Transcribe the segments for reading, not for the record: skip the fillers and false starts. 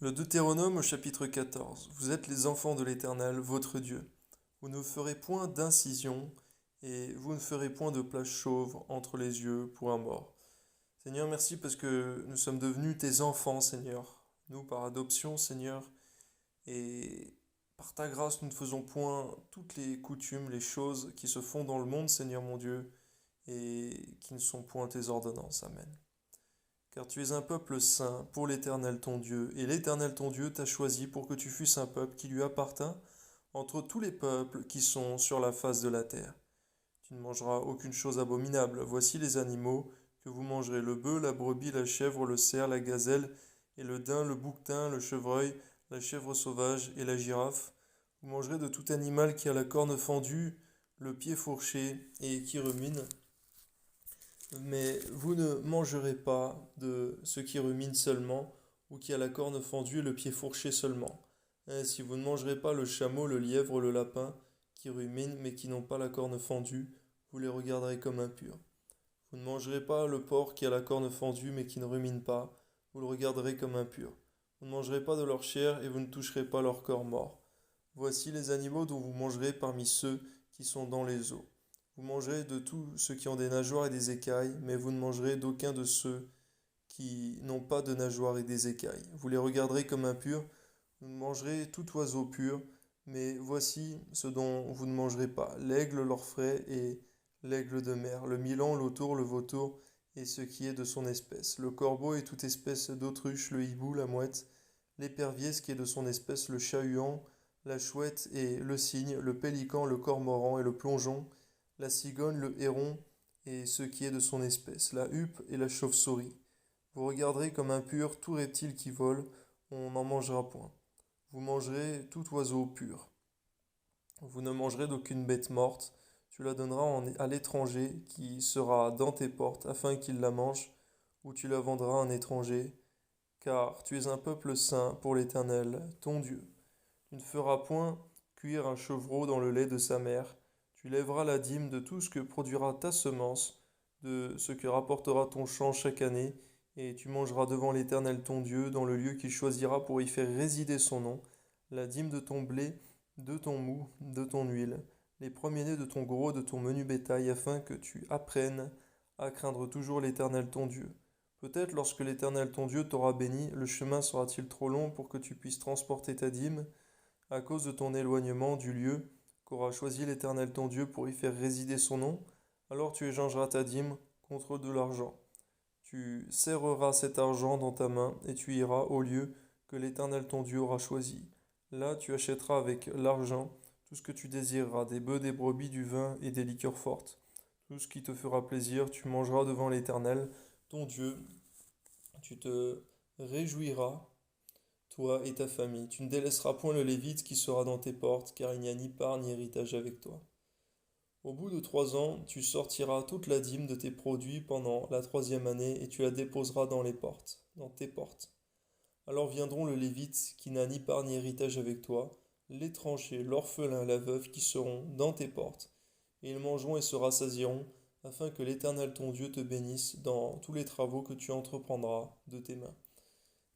Le Deutéronome au chapitre 14. Vous êtes les enfants de l'Éternel, votre Dieu. Vous ne ferez point d'incision et vous ne ferez point de place chauve entre les yeux pour un mort. Seigneur, merci parce que nous sommes devenus tes enfants, Seigneur. Nous, par adoption, Seigneur, et par ta grâce, nous ne faisons point toutes les coutumes, les choses qui se font dans le monde, Seigneur mon Dieu, et qui ne sont point tes ordonnances. Amen. Car tu es un peuple saint pour l'Éternel ton Dieu, et l'Éternel ton Dieu t'a choisi pour que tu fusses un peuple qui lui appartint entre tous les peuples qui sont sur la face de la terre. Tu ne mangeras aucune chose abominable. Voici les animaux que vous mangerez: le bœuf, la brebis, la chèvre, le cerf, la gazelle, et le daim, le bouquetin, le chevreuil, la chèvre sauvage et la girafe. Vous mangerez de tout animal qui a la corne fendue, le pied fourché et qui rumine. Mais vous ne mangerez pas de ce qui rumine seulement, ou qui a la corne fendue et le pied fourché seulement. Ainsi vous ne mangerez pas le chameau, le lièvre, le lapin, qui ruminent mais qui n'ont pas la corne fendue, vous les regarderez comme impurs. Vous ne mangerez pas le porc qui a la corne fendue mais qui ne rumine pas, vous le regarderez comme impur. Vous ne mangerez pas de leur chair et vous ne toucherez pas leur corps mort. Voici les animaux dont vous mangerez parmi ceux qui sont dans les eaux. Vous mangerez de tous ceux qui ont des nageoires et des écailles, mais vous ne mangerez d'aucun de ceux qui n'ont pas de nageoires et des écailles. Vous les regarderez comme impurs. Vous mangerez tout oiseau pur, mais voici ce dont vous ne mangerez pas: l'aigle, l'orfraie et l'aigle de mer, le milan, l'autour, le vautour et ce qui est de son espèce, le corbeau et toute espèce d'autruche, le hibou, la mouette, l'épervier, ce qui est de son espèce, le chat-huant, la chouette et le cygne, le pélican, le cormoran et le plongeon, la cigogne, le héron et ce qui est de son espèce, la huppe et la chauve-souris. Vous regarderez comme impur tout reptile qui vole, on n'en mangera point. Vous mangerez tout oiseau pur. Vous ne mangerez d'aucune bête morte, tu la donneras à l'étranger qui sera dans tes portes, afin qu'il la mange, ou tu la vendras à un étranger, car tu es un peuple saint pour l'Éternel, ton Dieu. Tu ne feras point cuire un chevreau dans le lait de sa mère. Tu lèveras la dîme de tout ce que produira ta semence, de ce que rapportera ton champ chaque année, et tu mangeras devant l'Éternel ton Dieu, dans le lieu qu'il choisira pour y faire résider son nom, la dîme de ton blé, de ton mou, de ton huile, les premiers-nés de ton gros, de ton menu bétail, afin que tu apprennes à craindre toujours l'Éternel ton Dieu. Peut-être lorsque l'Éternel ton Dieu t'aura béni, le chemin sera-t-il trop long pour que tu puisses transporter ta dîme, à cause de ton éloignement du lieu qu'aura choisi l'Éternel ton Dieu pour y faire résider son nom, alors tu échangeras ta dîme contre de l'argent. Tu serreras cet argent dans ta main et tu iras au lieu que l'Éternel ton Dieu aura choisi. Là tu achèteras avec l'argent tout ce que tu désireras: des bœufs, des brebis, du vin et des liqueurs fortes. Tout ce qui te fera plaisir, tu mangeras devant l'Éternel ton Dieu. Tu te réjouiras, toi et ta famille. Tu ne délaisseras point le Lévite qui sera dans tes portes, car il n'y a ni part ni héritage avec toi. Au bout de 3 ans, tu sortiras toute la dîme de tes produits pendant la 3e année, et tu la déposeras dans les portes, dans tes portes. Alors viendront le Lévite qui n'a ni part ni héritage avec toi, l'étranger, l'orphelin, la veuve qui seront dans tes portes, et ils mangeront et se rassasieront, afin que l'Éternel ton Dieu te bénisse dans tous les travaux que tu entreprendras de tes mains.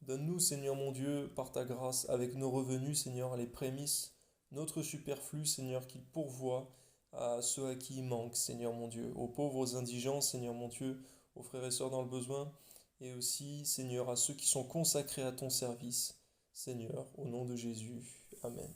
Donne-nous, Seigneur mon Dieu, par ta grâce, avec nos revenus, Seigneur, les prémices, notre superflu, Seigneur, qu'il pourvoie à ceux à qui il manque, Seigneur mon Dieu, aux pauvres, aux indigents, Seigneur mon Dieu, aux frères et sœurs dans le besoin, et aussi, Seigneur, à ceux qui sont consacrés à ton service, Seigneur, au nom de Jésus. Amen.